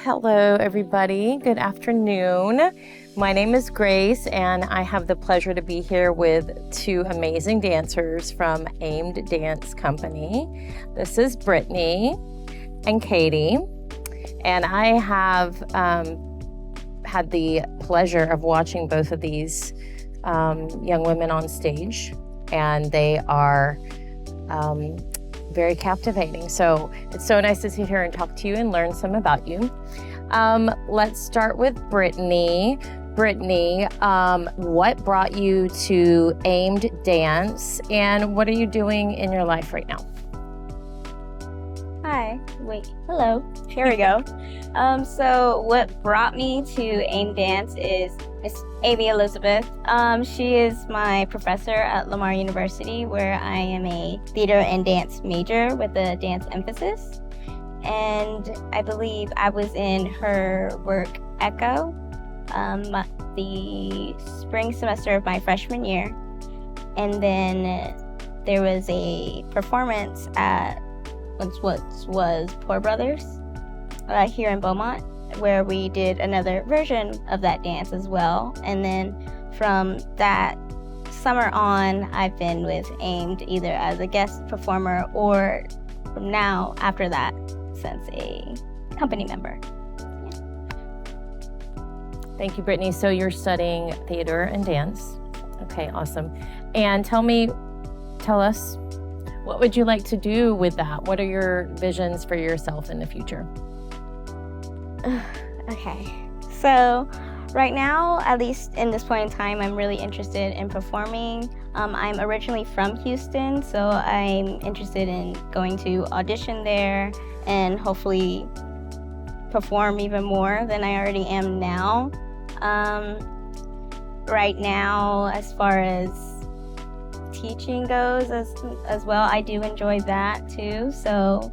Hello, everybody. Good afternoon. My name is Grace, and I have the pleasure to be here with two amazing dancers from Aimed Dance Company. This is Brittany and Katie, and I have had the pleasure of watching both of these young women on stage, and they are very captivating. So it's so nice to sit here and talk to you and learn some about you. Let's start with Brittany. Brittany, what brought you to Aimed Dance, and what are you doing in your life right now? Hi, hello, here we go. So what brought me to Aimed Dance is Miss Amy Elizabeth. She is my professor at Lamar University, where I am a theater and dance major with a dance emphasis. And I believe I was in her work Echo the spring semester of my freshman year. And then there was a performance at what was Poor Brothers here in Beaumont, where we did another version of that dance as well. And then from that summer on, I've been with Aimed either as a guest performer or from now after that since a company member. Thank you, Brittany. So you're studying theater and dance. Okay, awesome. And tell us, what would you like to do with that? What are your visions for yourself in the future? Okay, so right now, at least in this point in time, I'm really interested in performing. I'm originally from Houston, so I'm interested in going to audition there and hopefully perform even more than I already am now. Right now, as far as teaching goes as well, I do enjoy that too. So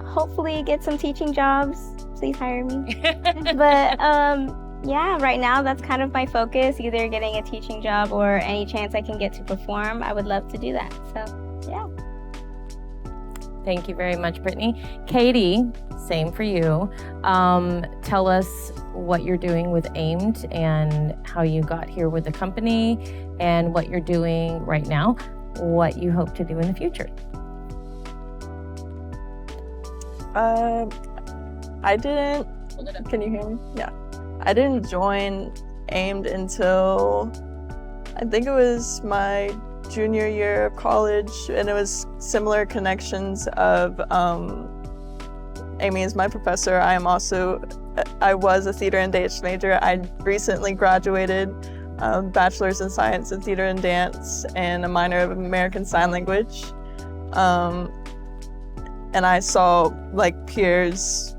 hopefully get some teaching jobs. Please hire me. But yeah, right now that's kind of my focus, either getting a teaching job or any chance I can get to perform. I would love to do that. So yeah. Thank you very much, Brittany. Katie, same for you. Tell us what you're doing with Aimed and how you got here with the company and what you're doing right now, what you hope to do in the future. Can you hear me? Yeah. I didn't join Aimed until I think it was my junior year of college, and it was similar connections of Amy is my professor. I was a theater and dance major. I recently graduated, bachelor's in science in theater and dance and a minor of American Sign Language. And I saw peers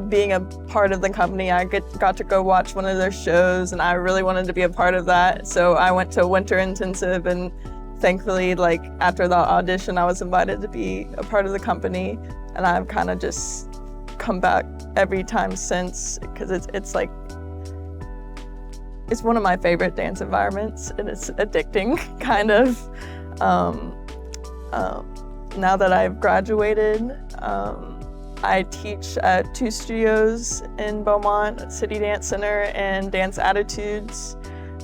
being a part of the company. I got to go watch one of their shows, and I really wanted to be a part of that. So I went to winter intensive, and thankfully, after the audition, I was invited to be a part of the company. And I've kind of just come back every time since, because it's one of my favorite dance environments, and it's addicting, kind of. Now that I've graduated, I teach at 2 studios in Beaumont, City Dance Center and Dance Attitudes.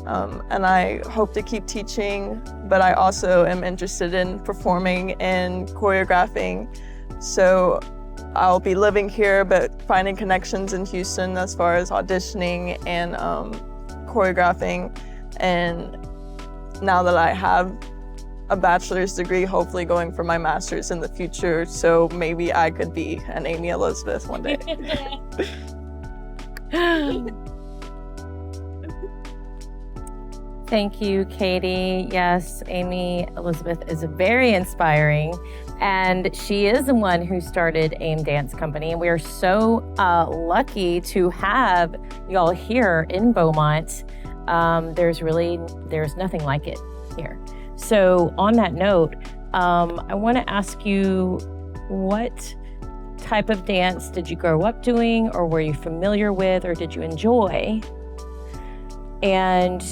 And I hope to keep teaching, but I also am interested in performing and choreographing. So I'll be living here, but finding connections in Houston as far as auditioning and choreographing. And now that I have a bachelor's degree, hopefully going for my master's in the future, so maybe I could be an Amy Elizabeth one day. Thank you, Katie. Yes, Amy Elizabeth is very inspiring, and she is the one who started Aimed Dance Company, and we are so lucky to have y'all here in Beaumont. There's nothing like it here. So on that note, I want to ask you, what type of dance did you grow up doing, or were you familiar with, or did you enjoy? And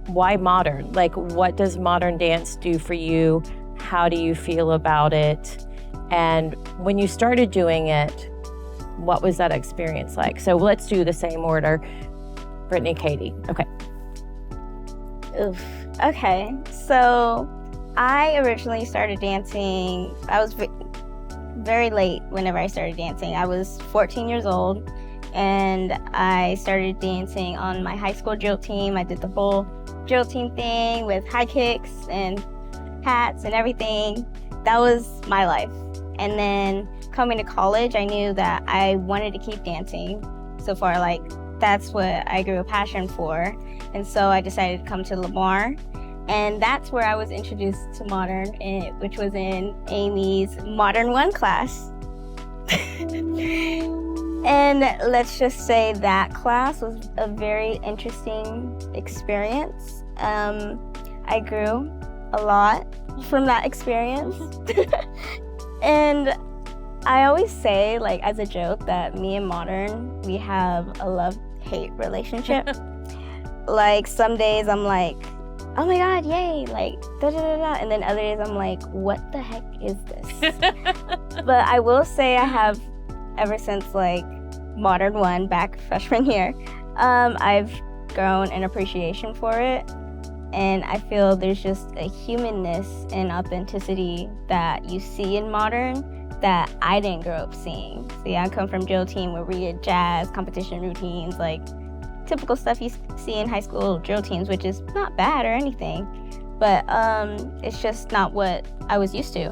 why modern? What does modern dance do for you? How do you feel about it? And when you started doing it, What was that experience like? So let's do the same order. Brittany, Katie. Okay. Oof. Okay. So I originally started dancing. I was very late whenever I started dancing. I was 14 years old, and I started dancing on my high school drill team. I did the whole drill team thing with high kicks and hats and everything. That was my life. And then coming to college, I knew that I wanted to keep dancing. So far, like, that's what I grew a passion for. And so I decided to come to Lamar. And that's where I was introduced to modern, which was in Amy's Modern 1 class. And let's just say that class was a very interesting experience. I grew a lot from that experience. And I always say, like, as a joke, that me and modern, we have a love-hate relationship. Like, some days I'm like, oh my God, yay, like, da-da-da-da. And then other days I'm like, what the heck is this? But I will say I have, ever since, like, Modern 1, back freshman year, I've grown an appreciation for it. And I feel there's just a humanness and authenticity that you see in modern that I didn't grow up seeing. See, I come from drill team where we had jazz, competition routines, like typical stuff you see in high school drill teams, which is not bad or anything, but it's just not what I was used to.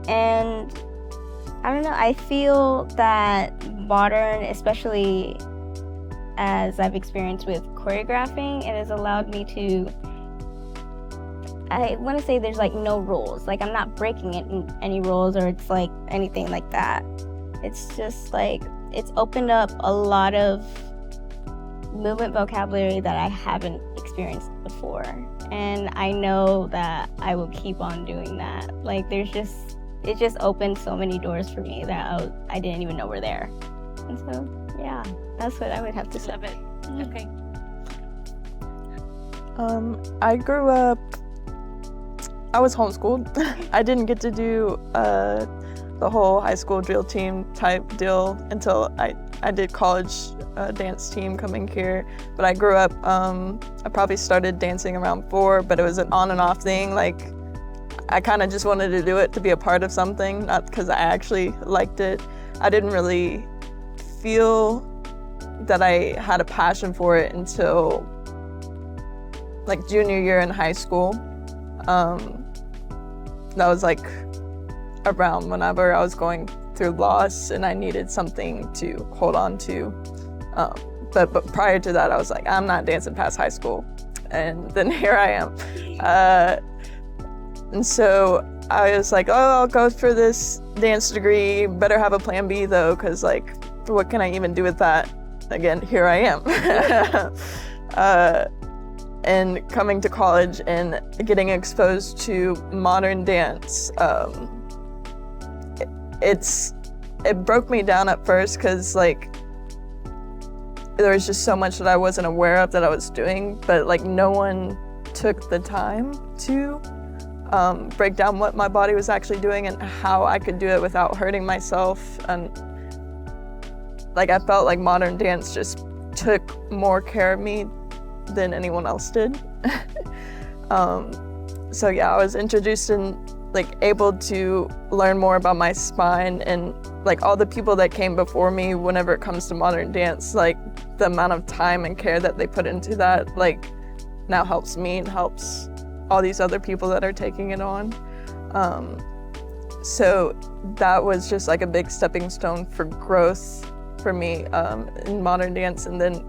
And I don't know, I feel that modern, especially as I've experienced with choreographing, it has allowed me to, I want to say there's like no rules. Like, I'm not breaking any rules, or it's like anything like that. It's just like, it's opened up a lot of movement vocabulary that I haven't experienced before. And I know that I will keep on doing that. Like, it just opened so many doors for me that I didn't even know were there. And so, yeah, that's what I would have to say. Love it. Okay. I grew up, I was homeschooled. I didn't get to do the whole high school drill team type deal until I did college dance team coming here. But I grew up, I probably started dancing around 4, but it was an on and off thing. Like, I kind of just wanted to do it to be a part of something, not because I actually liked it. I didn't really feel that I had a passion for it until like junior year in high school. That was like around whenever I was going through loss and I needed something to hold on to. But prior to that, I was like, I'm not dancing past high school. And then here I am. And so I was like, oh, I'll go for this dance degree. Better have a plan B though, because like, what can I even do with that? Again, here I am. And coming to college and getting exposed to modern dance, it broke me down at first because like there was just so much that I wasn't aware of that I was doing, but like no one took the time to break down what my body was actually doing and how I could do it without hurting myself. And like I felt like modern dance just took more care of me than anyone else did. So yeah, I was introduced and like able to learn more about my spine and like all the people that came before me whenever it comes to modern dance, like the amount of time and care that they put into that like now helps me and helps all these other people that are taking it on. So that was just like a big stepping stone for growth for me in modern dance. And then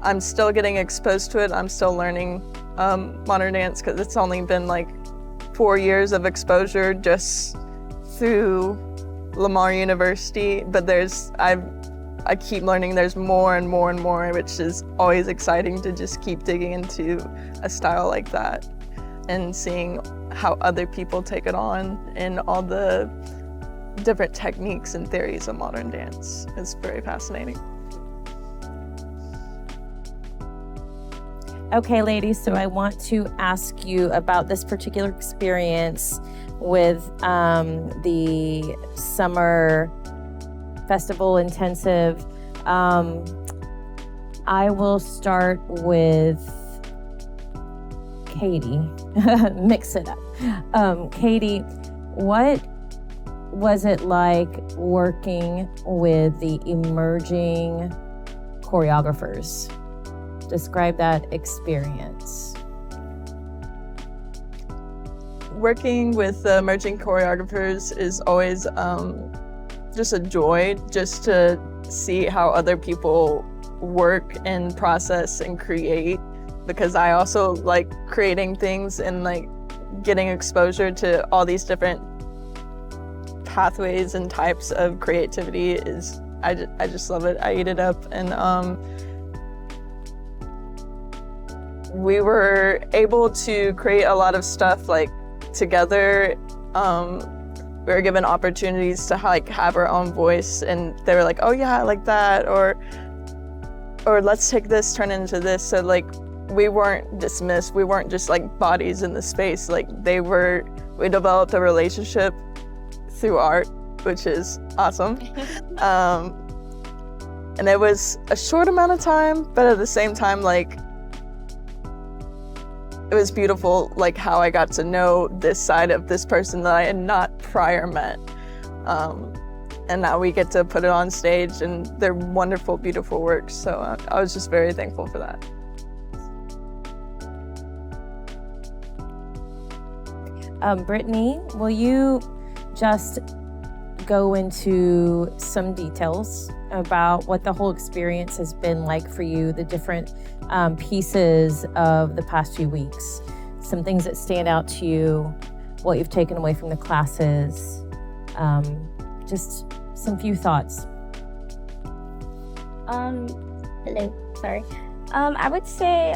I'm still getting exposed to it. I'm still learning modern dance because it's only been like 4 years of exposure just through Lamar University. But I keep learning. There's more and more and more, which is always exciting to just keep digging into a style like that and seeing how other people take it on and all the different techniques and theories of modern dance. It's very fascinating. Okay, ladies, so I want to ask you about this particular experience with the summer festival intensive. I will start with Katie. Mix it up. Katie, what was it like working with the emerging choreographers? Describe that experience. Working with the emerging choreographers is always just a joy, just to see how other people work and process and create, because I also like creating things and like getting exposure to all these different pathways and types of creativity is, I just love it. I eat it up. And we were able to create a lot of stuff like together. We were given opportunities to like have our own voice, and they were like, oh yeah, I like that, or let's take this, turn it into this. So like we weren't dismissed. We weren't just like bodies in the space. Like we developed a relationship through art, which is awesome. And it was a short amount of time, but at the same time, like, it was beautiful, like how I got to know this side of this person that I had not prior met. And now we get to put it on stage, and they're wonderful, beautiful works. So I was just very thankful for that. Brittany, will you just go into some details about what the whole experience has been like for you, the different pieces of the past few weeks, some things that stand out to you, what you've taken away from the classes, just some few thoughts. Hello, sorry. I would say,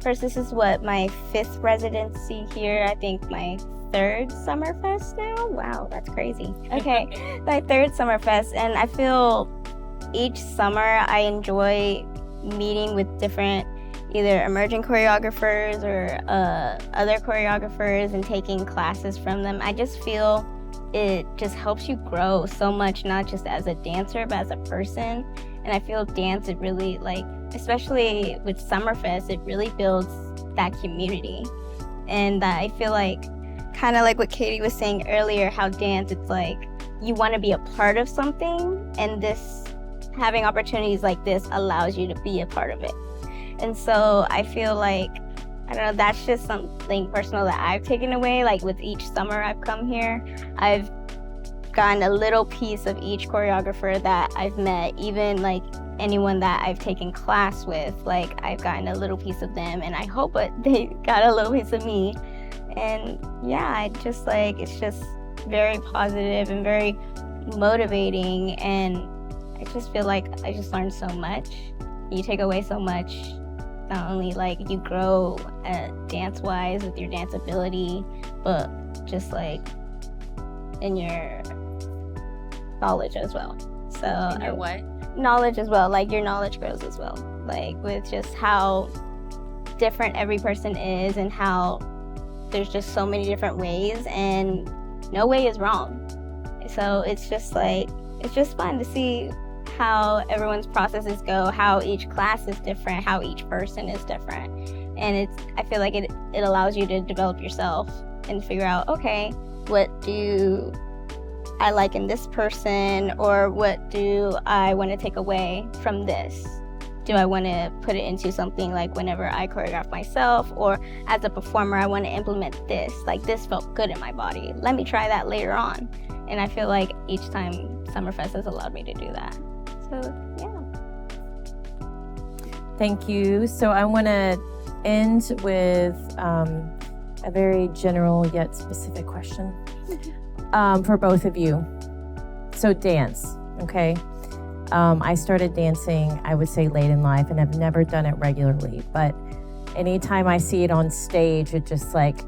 first, this is my 5th residency here. I think my 3rd Summerfest now. Wow, that's crazy. Okay, my 3rd Summerfest, and I feel each summer I enjoy meeting with different either emerging choreographers or other choreographers and taking classes from them. I just feel it just helps you grow so much, not just as a dancer, but as a person. And I feel dance, it really, like, especially with Summerfest, it really builds that community. And I feel like, kind of like what Katie was saying earlier, how dance, it's like you want to be a part of something, and this, having opportunities like this allows you to be a part of it. And so I feel like, I don't know, that's just something personal that I've taken away. Like with each summer I've come here, I've gotten a little piece of each choreographer that I've met, even like anyone that I've taken class with, like I've gotten a little piece of them, and I hope they got a little piece of me. And yeah, I just like, it's just very positive and very motivating, and I just feel like I just learned so much. You take away so much. Not only like you grow dance-wise with your dance ability, but just like in your knowledge as well. So In your what? Knowledge as well. Like your knowledge grows as well. Like with just how different every person is, and how there's just so many different ways, and no way is wrong. So it's just like, it's just fun to see how everyone's processes go, how each class is different, how each person is different. And I feel like it allows you to develop yourself and figure out, okay, what do I like in this person, or what do I want to take away from this? Do I want to put it into something like whenever I choreograph myself, or as a performer, I want to implement this, like this felt good in my body. Let me try that later on. And I feel like each time Summerfest has allowed me to do that. So, yeah. Thank you. So I want to end with a very general yet specific question for both of you. So dance, okay? I started dancing, I would say, late in life, and I've never done it regularly. But anytime I see it on stage, it just like,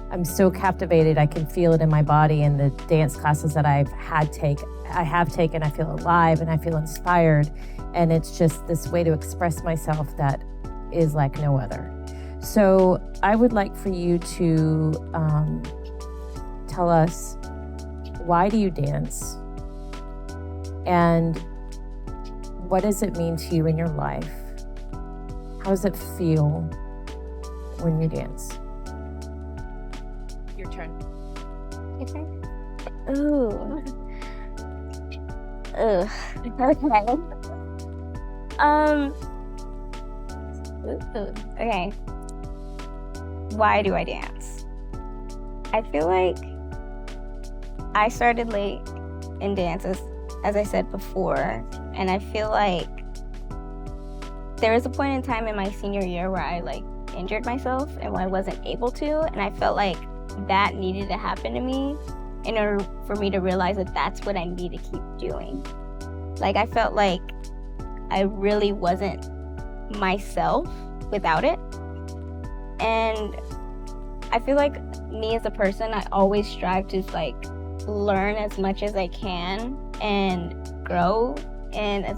I'm so captivated. I can feel it in my body. And the dance classes that I have taken, I feel alive and I feel inspired. And it's just this way to express myself that is like no other. So I would like for you to tell us, why do you dance? And what does it mean to you in your life? How does it feel when you dance? Your turn. Ooh. Ugh. Okay. Okay. Why do I dance? I feel like I started late in dances, as I said before, and I feel like there was a point in time in my senior year where I injured myself and I wasn't able to, and I felt like that needed to happen to me in order for me to realize that that's what I need to keep doing. I felt like I really wasn't myself without it. And I feel like me as a person, I always strive to learn as much as I can and grow and as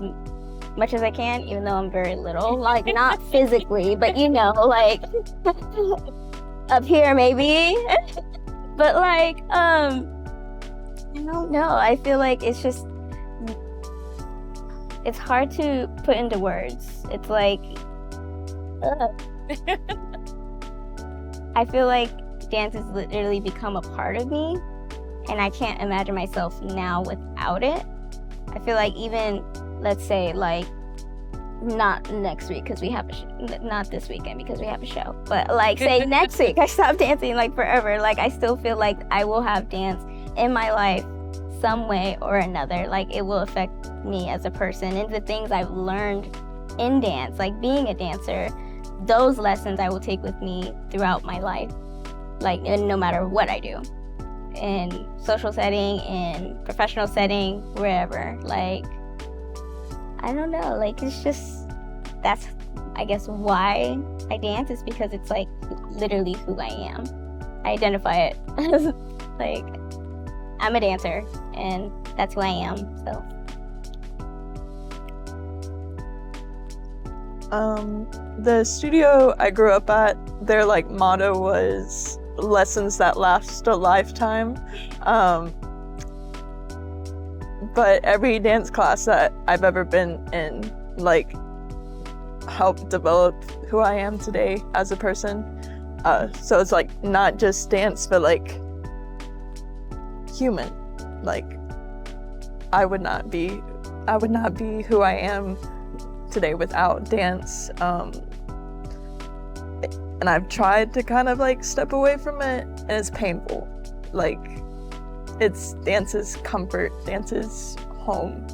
much as I can, even though I'm very little, not physically, but up here maybe. But I don't know. I feel like it's hard to put into words. It's I feel like dance has literally become a part of me, and I can't imagine myself now without it. I feel like even, let's say, not next week because we have not this weekend because we have a show, but say next week I stop dancing forever. I still feel like I will have dance in my life some way or another. It will affect me as a person, and the things I've learned in dance, being a dancer, those lessons I will take with me throughout my life, and no matter what I do, in social setting, in professional setting, wherever. I don't know, it's just, that's, I guess, why I dance, is because it's literally who I am. I identify it as I'm a dancer, and that's who I am, so. The studio I grew up at, their motto was lessons that last a lifetime. But every dance class that I've ever been in, helped develop who I am today as a person. So it's not just dance, but human. I would not be who I am today without dance. And I've tried to kind of step away from it, and it's painful. It's dance's comfort, dance's home,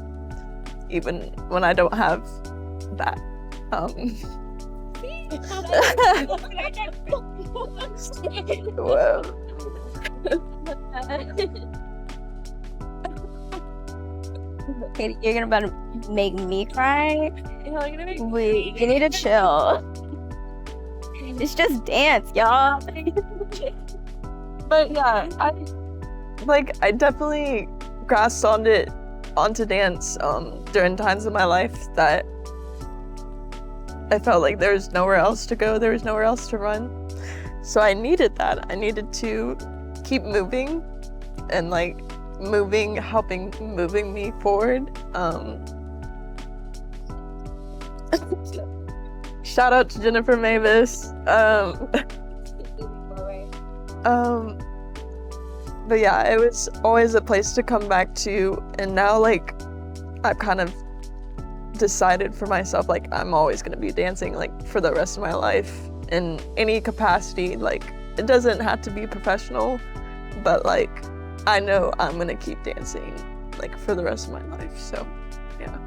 even when I don't have that. Whoa. You're about to make me cry? Wait, you need to chill. It's just dance, y'all. But yeah, I definitely grasped onto dance during times of my life that I felt like there was nowhere else to go, there was nowhere else to run. So I needed that. I needed to keep moving and moving me forward. Shout out to Jennifer Mavis. But yeah, it was always a place to come back to, and now I've kind of decided for myself I'm always gonna be dancing for the rest of my life in any capacity. It doesn't have to be professional, but I know I'm gonna keep dancing for the rest of my life. So yeah.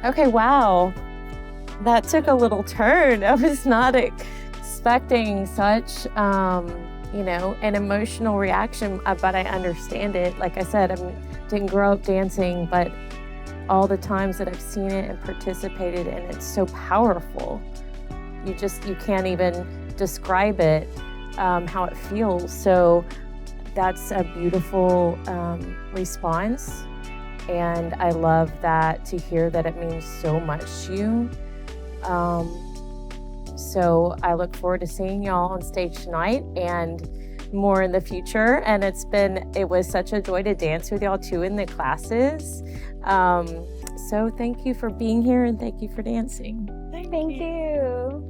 Okay, wow. That took a little turn. I was not expecting such, an emotional reaction, but I understand it. Like I said, I didn't grow up dancing, but all the times that I've seen it and participated in it's so powerful. You can't even describe it, how it feels. So that's a beautiful response. And I love that, to hear that it means so much to you. So I look forward to seeing y'all on stage tonight. And more in the future. And it was such a joy to dance with y'all too in the classes. So thank you for being here and thank you for dancing. Thank you.